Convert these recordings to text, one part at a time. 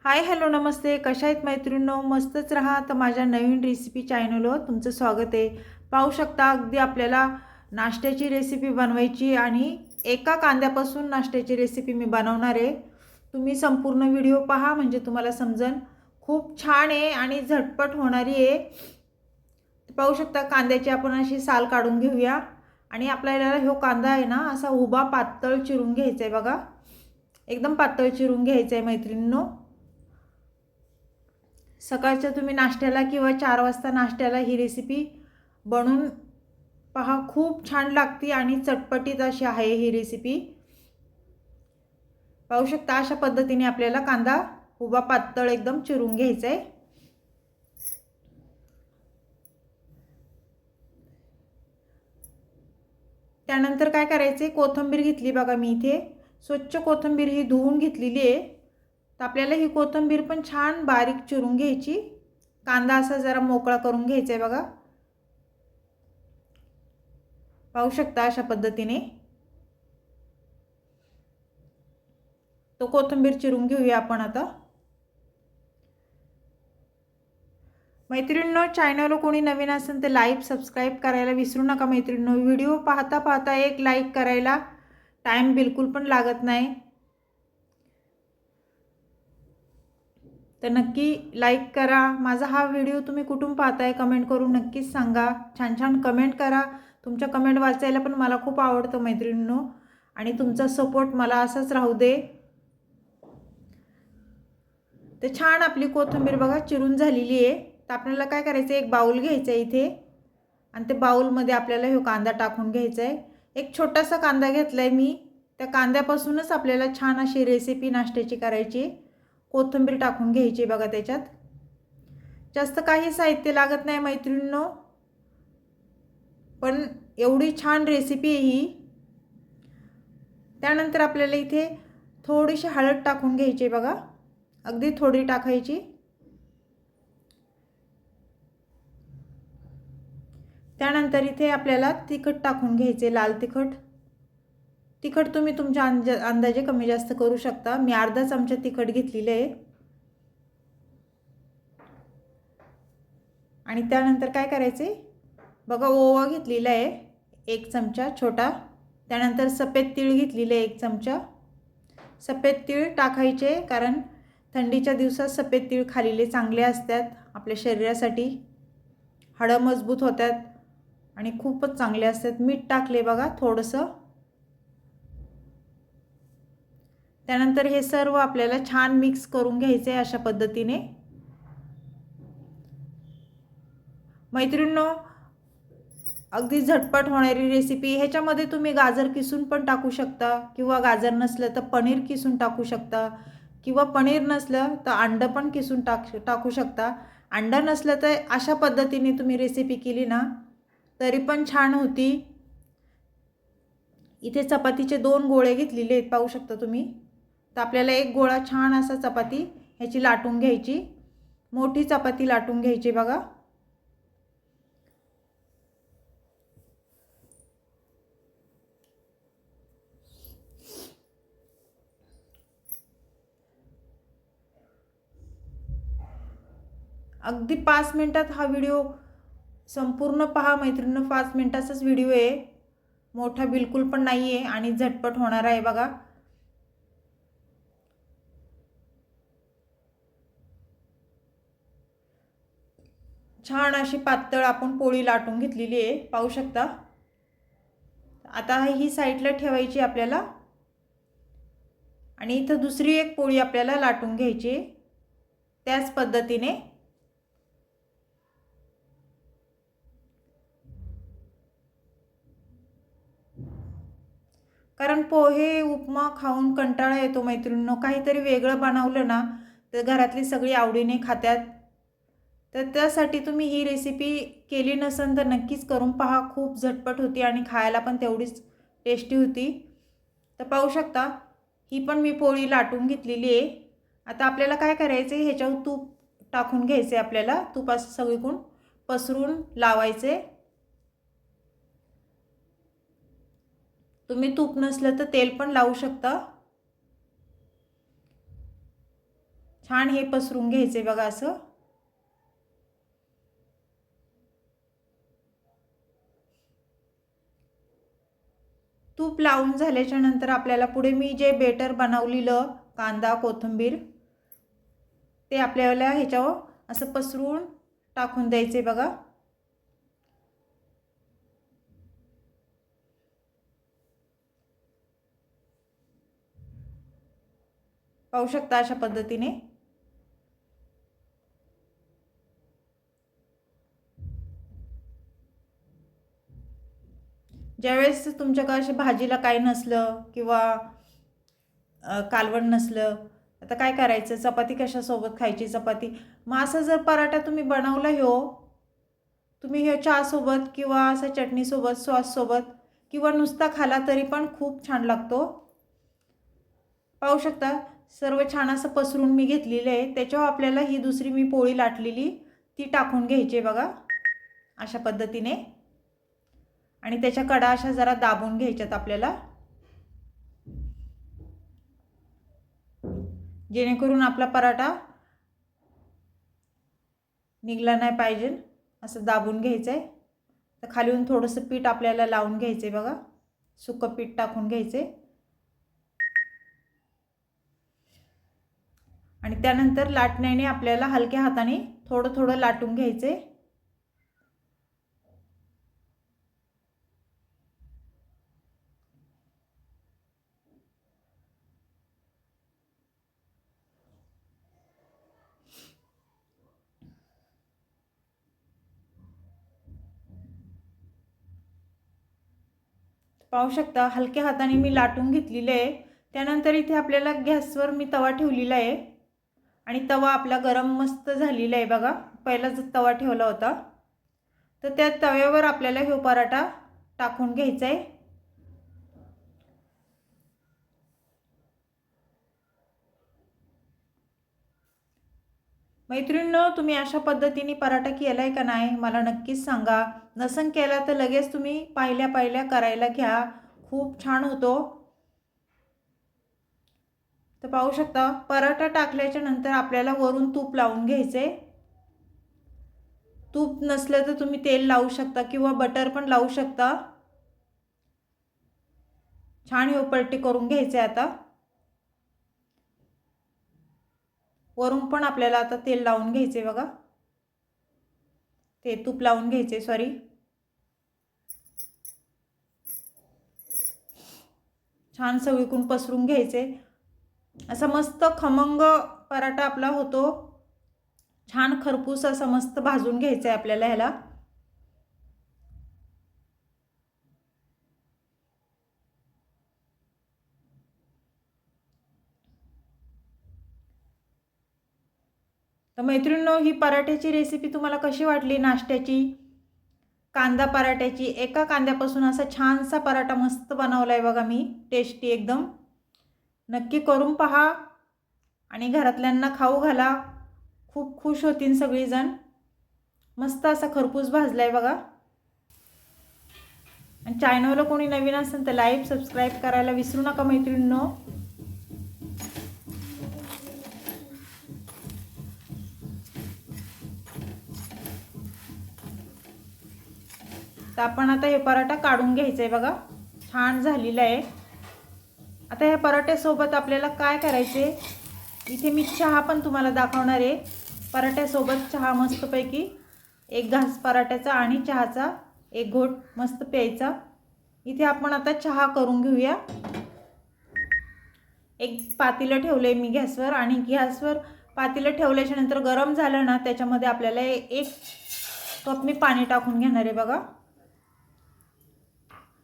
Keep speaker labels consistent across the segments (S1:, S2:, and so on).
S1: Hi hello नमस्ते, कशा आहेत मैत्रिणींनो? मस्तच राहा. तर माझ्या नवीन रेसिपी चॅनलवर तुमचं स्वागत आहे. पाहू शकता अगदी आपल्याला नाश्त्याची रेसिपी बनवायची आणि एका कांद्यापासून नाश्त्याची रेसिपी मी बनवणार आहे. तुम्ही संपूर्ण व्हिडिओ पहा म्हणजे तुम्हाला समजेल. खूप छान आहे आणि झटपट होणारी आहे. पाहू शकता कांद्याची आपण अशी साल काढून घेऊया आणि आपल्याला हा कांदा आहे ना असा उभा पातळ चिरून घ्यायचा आहे बघा. एकदम पातळ चिरून घ्यायचा आहे मैत्रिणींनो. सकाळच्या तुम्ही नाश्त्याला किंवा 4 वाजता नाश्त्याला ही रेसिपी बनवून पहा. खूप छान लागते आणि चटपटीत अशी आहे ही रेसिपी. पाहू शकता अशा पद्धतीने आपल्याला कांदा उभा पातळ एकदम चिरून घ्यायचा आहे. त्यानंतर काय करायचे, कोथिंबीर घेतली बघा मी इथे. स्वच्छ कोथिंबीर ही धुवून घेतलेली आहे. तर आपल्याला ही कोथिंबीर पण छान बारीक चिरून घ्यायची. कांदा असा जरा मोकळा करून घ्यायचा आहे बघा. पाहू शकता अशा पद्धतीने तो कोथिंबीर चिरून घेऊया आपण आता. मैत्रिणींनो, चॅनल कोणी नवीन असेल तर लाईक सबस्क्राईब करायला विसरू नका मैत्रिणींनो. व्हिडिओ पाहता पाहता एक लाईक करायला टाइम बिलकुल पण लागत नाही. तर नक्की लाईक करा. माझा हा व्हिडिओ तुम्ही कुठून पाहताय कमेंट करून नक्कीच सांगा. छान छान कमेंट करा. तुमच्या कमेंट वाचायला पण मला खूप आवडतं मैत्रिणींनो आणि तुमचा सपोर्ट मला असाच राहू दे. तर छान आपली कोथिंबीर बघा चिरून झालेली आहे. तर आपल्याला काय करायचं, एक बाउल घ्यायचा आहे इथे आणि ते बाउलमध्ये आपल्याला हा कांदा टाकून घ्यायचा आहे. एक छोटासा कांदा घेतला आहे मी. त्या कांद्यापासूनच आपल्याला छान अशी रेसिपी नाश्त्याची करायची. कोथिंबीर टाकून घ्यायची बघा त्याच्यात. जास्त काही साहित्य लागत नाही मैत्रिणींनो, पण एवढी छान रेसिपी आहे ही. त्यानंतर आपल्याला इथे थोडीशी हळद टाकून घ्यायची बघा. अगदी थोडी टाकायची. त्यानंतर इथे आपल्याला तिखट टाकून घ्यायचे, लाल तिखट. तिखट तुम्ही तुमच्या अंदाजे कमी जास्त करू शकता. मी अर्धा चमचा तिखट घेतलेले आहे. आणि त्यानंतर काय करायचे बघा, ओवा घेतलेला आहे 1 चमचा छोटा. त्यानंतर सफेद तीळ घेतलेले 1 चमचा. सफेद तीळ टाकायचे कारण थंडीच्या दिवसात सफेद तीळ खाल्लेले चांगले असतात आपल्या शरीरासाठी. हाडं मजबूत होतात आणि खूपच चांगले असतात. मीठ टाकले बघा थोडंसं. त्यानंतर हे सर्व आपल्याला छान मिक्स करून घ्यायचे अशा पद्धतीने. मैत्रिणींनो, अगदी झटपट होणारी रेसिपी. ह्याच्यामध्ये तुम्ही गाजर किसून पण टाकू शकता किंवा गाजर नसलं तर पनीर किसून टाकू शकता किंवा पनीर नसलं तर अंडं पण किसून टाकू शकता. अंडं नसलं तर अशा पद्धतीने तुम्ही रेसिपी केली ना तरी पण छान होती. इथे चपातीचे 2 गोळे घेतलेले आहेत पाहू शकता तुम्ही. तर आपल्याला एक गोळा छान असा चपाती ह्याची लाटून घ्यायची. मोठी चपाती लाटून घ्यायची बघा. अगदी 5 मिनिटात हा व्हिडिओ संपूर्ण पहा मैत्रिणींनो. 5 मिनिटाचाच व्हिडिओ आहे, मोठा बिलकुल पण नाही आहे आणि झटपट होणार आहे बघा. छान अशी पातळ आपण पोळी लाटून घेतलेली आहे पाहू शकता. आता ही साईडला ठेवायची आपल्याला आणि इथं दुसरी एक पोळी आपल्याला लाटून घ्यायची त्याच पद्धतीने. कारण पोहे उपमा खाऊन कंटाळा येतो मैत्रिणींनो. काहीतरी वेगळं बनवलं ना तर घरातली सगळी आवडीने खातात. तर त्यासाठी तुम्ही ही रेसिपी केली नसेल तर नक्कीच करून पहा. खूप झटपट होती आणि खायला पण तेवढीच टेस्टी होती. तर पाहू शकता ही पण मी पोळी लाटून घेतलेली आहे. आता आपल्याला काय करायचं आहे, ह्याच्यावर तूप टाकून घ्यायचे. आपल्याला तूप असं सगळीकडून पसरून लावायचे. तुम्ही तूप नसलं तर तेल पण लावू शकता. छान हे पसरून घ्यायचे बघा असं. तूप लावून झाल्याच्या नंतर आपल्याला पुढे मी जे बेटर बनवलेलं कांदा कोथिंबीर ते आपल्याला ह्याच्यावर असं पसरून टाकून द्यायचे बघा. पाहू शकता अशा पद्धतीने. ज्यावेळेस तुमच्याकडे अशी भाजीला काही नसलं किंवा कालवण नसलं, आता काय करायचं, चपाती कशासोबत खायची, चपाती. मग असा जर पराठा तुम्ही बनवला तुम्ही हे चहासोबत किंवा असा चटणीसोबत सॉससोबत किंवा नुसता खाला तरी पण खूप छान लागतो. पाहू शकता सर्व छान असं पसरून मी घेतलेलं आहे. त्याच्यावर आपल्याला ही दुसरी मी पोळी लाटलेली ती टाकून घ्यायची बघा अशा पद्धतीने. आणि त्याच्या कडा अशा जरा दाबून घ्यायच्यात आपल्याला, जेणेकरून आपला पराठा निघला नाही पाहिजे. असं दाबून घ्यायचं आहे. तर खालीहून थोडंसं पीठ आपल्याला लावून घ्यायचं आहे बघा, सुकं पीठ टाकून घ्यायचे. आणि त्यानंतर लाटण्याने आपल्याला हलक्या हाताने थोडं थोडं लाटून घ्यायचे. पाहू शकता हलक्या हाताने मी लाटून घेतलेले आहे. त्यानंतर इथे आपल्याला गॅसवर मी तवा ठेवलेला आहे आणि तवा आपला गरम मस्त झालेला आहे बघा. पहिला जो तवा ठेवला होता तर त्या तव्यावर आपल्याला हे पराठा टाकून घ्यायचा आहे. मैत्रिणींनो, तुम्ही अशा पद्धतीने पराठा केला आहे का नाही मला नक्कीच सांगा. नसन केला तर लगेच तुम्ही पाहिल्या करायला घ्या, खूप छान होतो. तर पाहू शकता पराठा टाकल्याच्या नंतर आपल्याला वरून तूप लावून घ्यायचे. तूप नसलं तर तुम्ही तेल लावू शकता किंवा बटर पण लावू शकता. छान हे पलटी करून घ्यायचे. आता वरून पण आपल्याला आता तेल लावून घ्यायचे बघा, ते तूप लावून घ्यायचे सॉरी. छान सगळीकडून पसरून घ्यायचे. असा मस्त खमंग पराठा आपला होतो. छान खरपूस असा मस्त भाजून घ्यायचा आहे आपल्याला ह्याला. तर मैत्रिणींनो, ही पराठ्याची रेसिपी तुम्हाला कशी वाटली? नाश्त्याची कांदा पराठ्याची. एका कांद्यापासून असा छानसा पराठा मस्त बनवला आहे बघा मी, टेस्टी एकदम. नक्की करून पहा आणि घरातल्यांना खाऊ घाला, खूप खुश होतील सगळीजण. मस्त असा खरपूस भाजला आहे बघा. आणि चॅनलला कोणी नवीन असेल तर लाईक सबस्क्राईब करायला विसरू नका मैत्रिणींनो. तर आपण आता हे पराठा काढून घ्यायचा आहे बघा, छान झालेला आहे. आता ह्या पराठ्यासोबत आपल्याला काय करायचे, इथे मी चहा पण तुम्हाला दाखवणार आहे. पराठ्यासोबत चहा मस्तपैकी एक घास पराठ्याचा आणि चहाचा एक घोट मस्त प्यायचा. इथे आपण आता चहा करून घेऊया. एक पातेलं ठेवले मी गॅसवर आणि गॅसवर पातेलं ठेवल्याच्या नंतर गरम झालं ना त्याच्यामध्ये आपल्याला एक कप मी पाणी टाकून घेणार आहे बघा.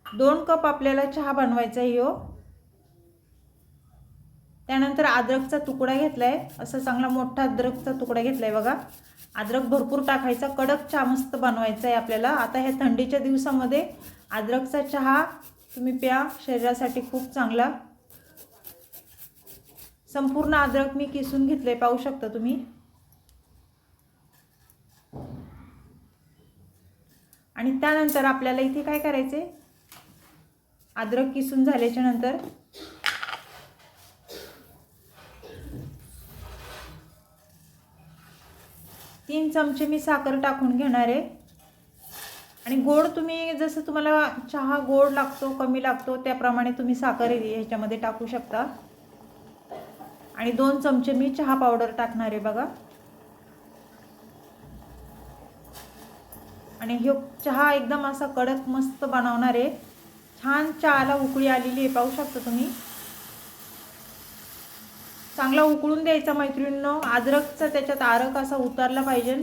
S1: 2 कप आपल्याला चहा बनवायचा आहे हो. त्यानंतर अद्रकचा तुकडा घेतलाय, असा चांगला मोठा अद्रकचा तुकडा घेतलाय बघा. अद्रक भरपूर टाकायचा, कडक चहा मस्त बनवायचा आहे आपल्याला. आता ह्या थंडीच्या दिवसामध्ये अद्रकचा चहा तुम्ही प्या, शरीरासाठी खूप चांगला. संपूर्ण अद्रक मी किसून घेतले, पाहू शकता तुम्ही. आणि त्यानंतर आपल्याला इथे काय करायचे, अद्रक किसून झाल्याच्या नंतर 3 चमचे मी साखर टाकून घेणार आहे आणि गोड तुम्ही जसं तुम्हाला चहा गोड लागतो कमी लागतो त्याप्रमाणे तुम्ही साखर ह्याच्यामध्ये टाकू शकता। आणि 2 चमचे मी चहा पावडर टाकणार आहे बघा। आणि हे चहा एकदम असा कडक मस्त बनवणार आहे। छान चहाला उकळी आलेली आहे, पाहू शकता तुम्ही। चांगला उकळून द्यायचा मैत्रिणींनो, अद्रकचा त्याच्यात आरक असा उतरला पाहिजे।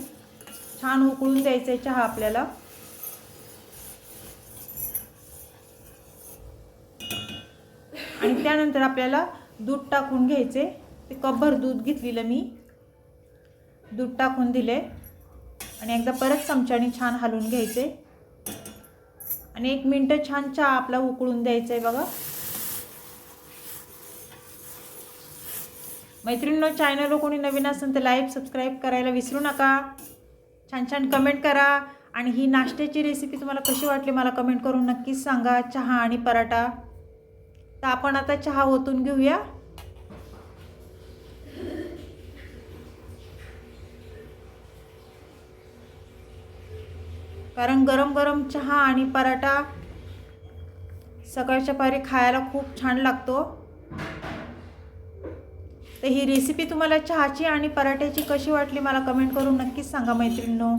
S1: छान उकळून द्यायचा चहा आपल्याला। आणि त्यानंतर आपल्याला दूध टाकून घ्यायचे। ते कपभर दूध घेतलेलं मी, दूध टाकून दिले आणि एकदा परत चमच्याने छान हलवून घ्यायचे आणि 1 मिनिट छान चहा आपला उकळून द्यायचा आहे बघा। मैत्रिणींनो, चॅनलला कोणी नवीन असेल तर लाईक सबस्क्राईब करायला विसरू नका। छान छान कमेंट करा आणि ही नाश्त्याची रेसिपी तुम्हाला कशी वाटली मला कमेंट करून नक्कीच सांगा। चहा आणि पराठा। तर आपण आता चहा ओतून घेऊया। कारण गरम गरम चहा आणि पराठा सकाळच्या पारी खायला खूप छान लागतो। तर ही रेसिपी तुम्हाला चहाची आणि पराठ्याची कशी वाटली मला कमेंट करून नक्कीच सांगा मैत्रिणींनो।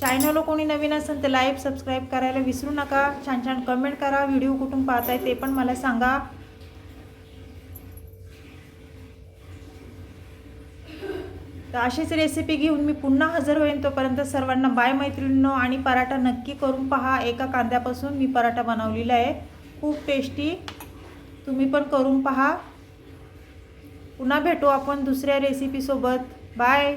S1: चॅनलला कोणी नवीन असेल तर लाईक सबस्क्राईब करायला विसरू नका। छान छान कमेंट करा, व्हिडिओ कुठून पाहताय ते पण मला सांगा। तर अशीच रेसिपी घेऊन मी पुन्हा हजर होईन, तोपर्यंत सर्वांना बाय मैत्रिणींनो। आणि पराठा नक्की करून पहा, एका कांद्यापासून मी पराठा बनवलेला आहे, खूप टेस्टी। तुम्ही पण करून पहा। पुन्हा भेटू आपण दुसऱ्या रेसिपी सोबत। बाय।